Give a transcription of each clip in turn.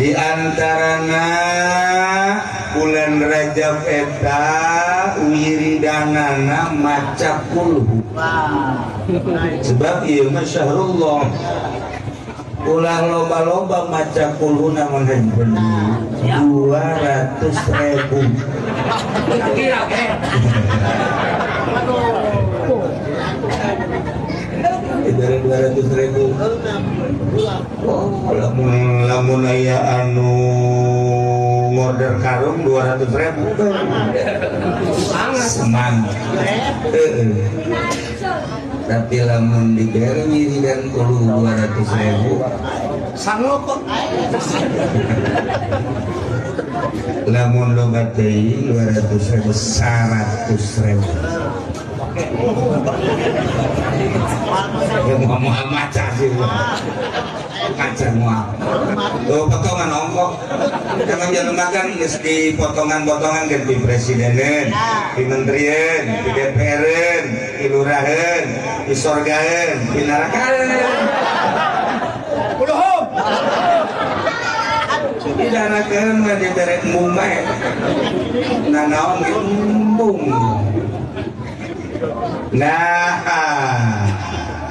Di antarana bulan Rajab eta wiridanana maca kulhu. Sebab ieu mah syahrullah. Ulah loba-loba maca kulhu namun handphone 200.000. Dari 200.000. Lamun aya anu ngorder karung 200.000 semangat. Tapi lamun diberi wiridan kudu 200.000 sanggup kok. Lamun loba teh 200.000 100.000. Ngomong maca sih maca mual tuh potongan ongkok jangan jalan makan di potongan-potongan ganti presiden di menterian di DPR di lurahan di sorgahan di narakan puluh di narakan mah di derek mumbai nanaon embung. Nah,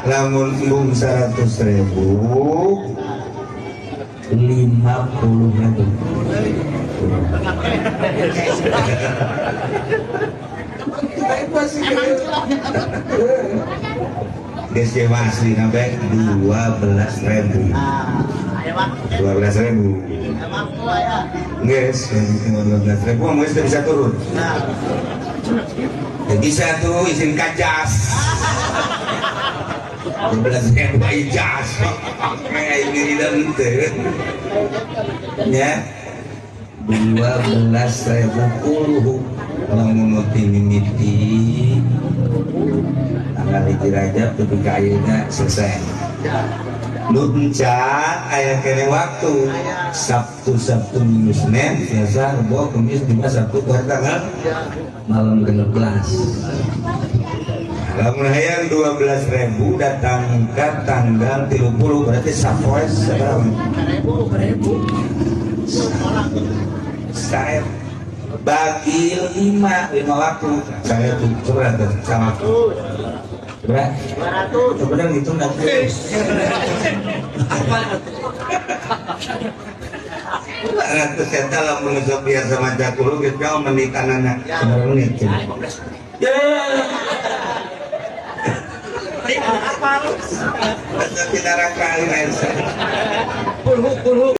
lamun embung 100.000 50.000. Geus asli sampai 12.000. 12.000. Geus 12.000 geus bisa turun. Bisa tuh izin kajas 12.000 ijaz kayak ini dan ya 12.000 puluh lamun mimiti tanggal hiji Rajab ketika ayeuna selesai lunca aya kene waktu Sabtu Minggu Senin Selasa Rabu Kamis Jumat Sabtu tanggal malam 16. Lamun hayang 12.000 datang ke tanggal 30 berarti sapoe seberapa? 1.000. Saya bagi 5 waktu saya tuh coba sama berapa? 200. Coba ngitung nanti. Ratus eta lamun geus biasa maca kulo geus ka menitanana seberapa menit. Ya. Apa? Kita rakali